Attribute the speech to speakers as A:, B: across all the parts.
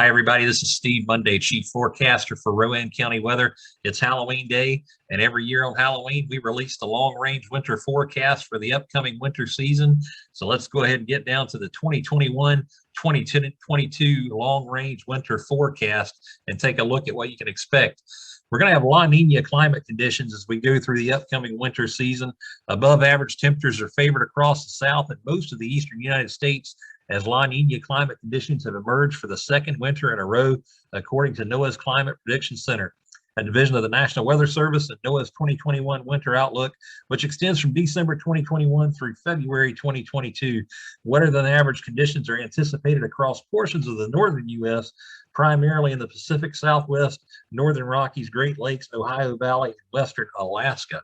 A: Hi, everybody. This is Steve Monday, Chief Forecaster for Rowan County Weather. It's Halloween Day, and every year on Halloween, we release the long-range winter forecast for the upcoming winter season. So let's go ahead and get down to the 2021-2022 long-range winter forecast and take a look at what you can expect. We're going to have La Nina climate conditions as we go through the upcoming winter season. Above average temperatures are favored across the south and most of the eastern United States, as La Nina climate conditions have emerged for the second winter in a row, according to NOAA's Climate Prediction Center, a division of the National Weather Service and NOAA's 2021 Winter Outlook, which extends from December 2021 through February 2022. Wetter than average conditions are anticipated across portions of the northern U.S., primarily in the Pacific Southwest, northern Rockies, Great Lakes, Ohio Valley, and western Alaska.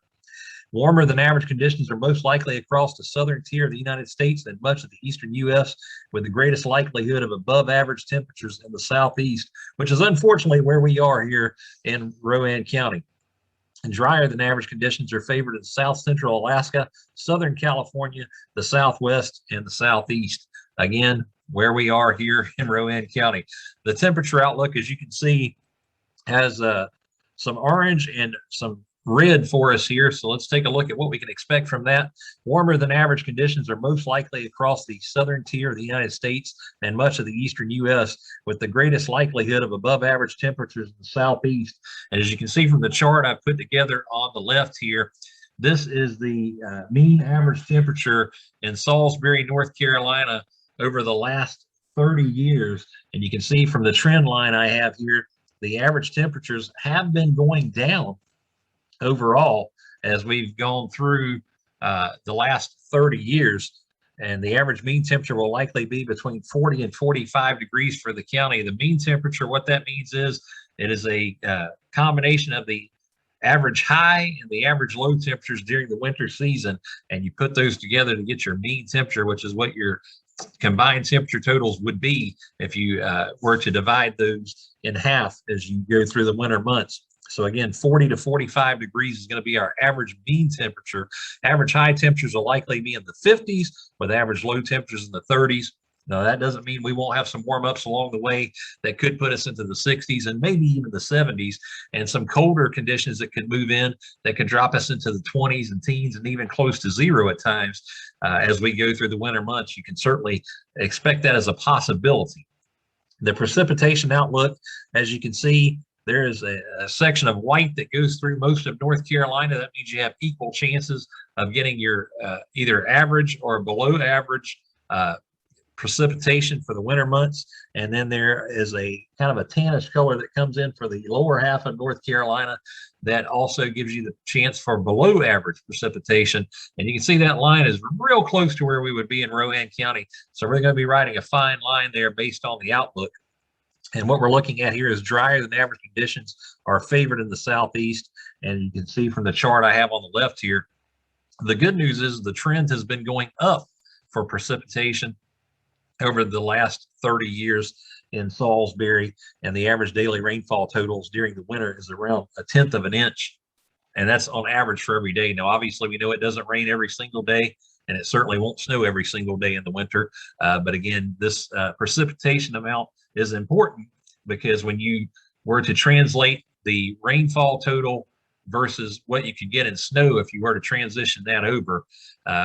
A: Warmer than average conditions are most likely across the southern tier of the United States and much of the eastern U.S., with the greatest likelihood of above average temperatures in the southeast, which is unfortunately where we are here in Rowan County. And drier than average conditions are favored in south central Alaska, southern California, the southwest, and the southeast. Again, where we are here in Rowan County. The temperature outlook, as you can see, has some orange and some red for us here. So let's take a look at what we can expect from that. Warmer than average conditions are most likely across the southern tier of the United States and much of the eastern U.S., with the greatest likelihood of above average temperatures in the southeast. And as you can see from the chart I've put together on the left here, this is the mean average temperature in Salisbury, North Carolina over the last 30 years. And you can see from the trend line I have here, the average temperatures have been going down overall as we've gone through the last 30 years, and the average mean temperature will likely be between 40 and 45 degrees for the county. The mean temperature, what that means is it is a combination of the average high and the average low temperatures during the winter season, and you put those together to get your mean temperature, which is what your combined temperature totals would be if you were to divide those in half as you go through the winter months. So again, 40 to 45 degrees is going to be our average mean temperature. Average high temperatures will likely be in the 50s, with average low temperatures in the 30s. Now, that doesn't mean we won't have some warm ups along the way that could put us into the 60s and maybe even the 70s, and some colder conditions that could move in that could drop us into the 20s and teens and even close to zero at times as we go through the winter months. You can certainly expect that as a possibility. The precipitation outlook, as you can see, there is a section of white that goes through most of North Carolina. That means you have equal chances of getting your either average or below average precipitation for the winter months. And then there is a kind of a tannish color that comes in for the lower half of North Carolina that also gives you the chance for below average precipitation. And you can see that line is real close to where we would be in Rowan County. So we're going to be riding a fine line there based on the outlook. And what we're looking at here is drier than average conditions are favored in the southeast. And you can see from the chart I have on the left here, the good news is the trend has been going up for precipitation over the last 30 years in Salisbury, and the average daily rainfall totals during the winter is around 1/10 of an inch. And that's on average for every day. Now, obviously, we know it doesn't rain every single day, and it certainly won't snow every single day in the winter. But again, this precipitation amount is important, because when you were to translate the rainfall total versus what you could get in snow, if you were to transition that over,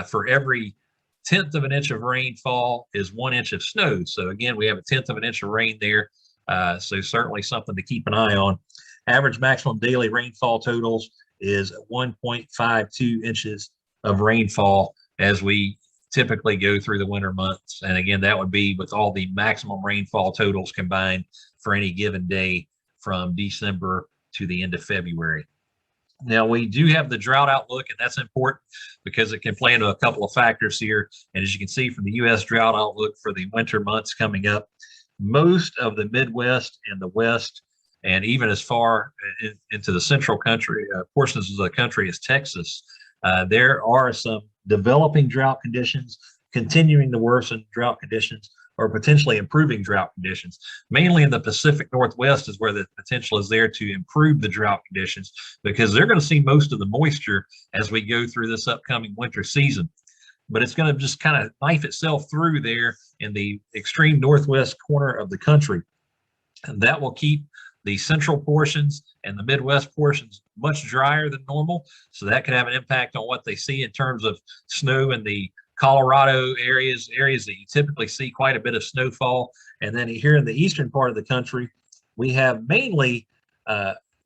A: for every 1/10 of an inch of rainfall is 1 inch of snow. So again, we have 1/10 of an inch of rain there. So certainly something to keep an eye on. Average maximum daily rainfall totals is 1.52 inches of rainfall as we typically go through the winter months. And again, that would be with all the maximum rainfall totals combined for any given day from December to the end of February. Now, we do have the drought outlook, and that's important because it can play into a couple of factors here. And as you can see from the U.S. drought outlook for the winter months coming up, most of the Midwest and the West, and even as far into the central country, portions of the country as Texas, there are some developing drought conditions, continuing to worsen drought conditions, or potentially improving drought conditions. Mainly in the Pacific Northwest is where the potential is there to improve the drought conditions, because they're going to see most of the moisture as we go through this upcoming winter season. But it's going to just kind of knife itself through there in the extreme northwest corner of the country. And that will keep the central portions and the Midwest portions much drier than normal. So that could have an impact on what they see in terms of snow in the Colorado areas that you typically see quite a bit of snowfall. And then here in the eastern part of the country, we have mainly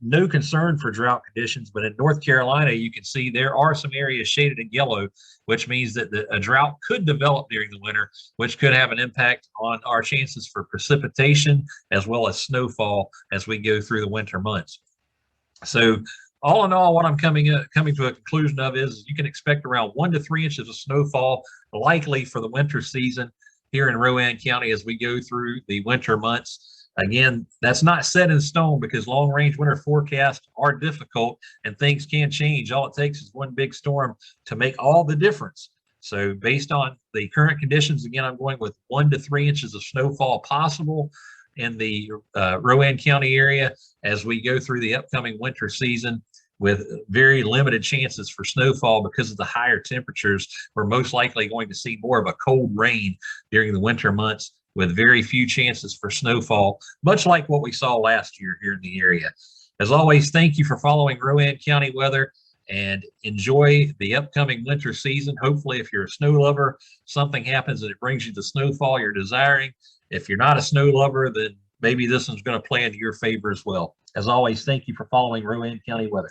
A: no concern for drought conditions, but in North Carolina, you can see there are some areas shaded in yellow, which means that a drought could develop during the winter, which could have an impact on our chances for precipitation as well as snowfall as we go through the winter months. So all in all, what I'm coming to a conclusion of is you can expect around 1 to 3 inches of snowfall likely for the winter season here in Rowan County as we go through the winter months. Again, that's not set in stone because long-range winter forecasts are difficult and things can change. All it takes is one big storm to make all the difference. So based on the current conditions, again, I'm going with 1 to 3 inches of snowfall possible in the Rowan County area as we go through the upcoming winter season, with very limited chances for snowfall because of the higher temperatures. We're most likely going to see more of a cold rain during the winter months, with very few chances for snowfall, much like what we saw last year here in the area. As always, thank you for following Rowan County weather, and enjoy the upcoming winter season. Hopefully, if you're a snow lover, something happens and it brings you the snowfall you're desiring. If you're not a snow lover, then maybe this one's going to play into your favor as well. As always, thank you for following Rowan County weather.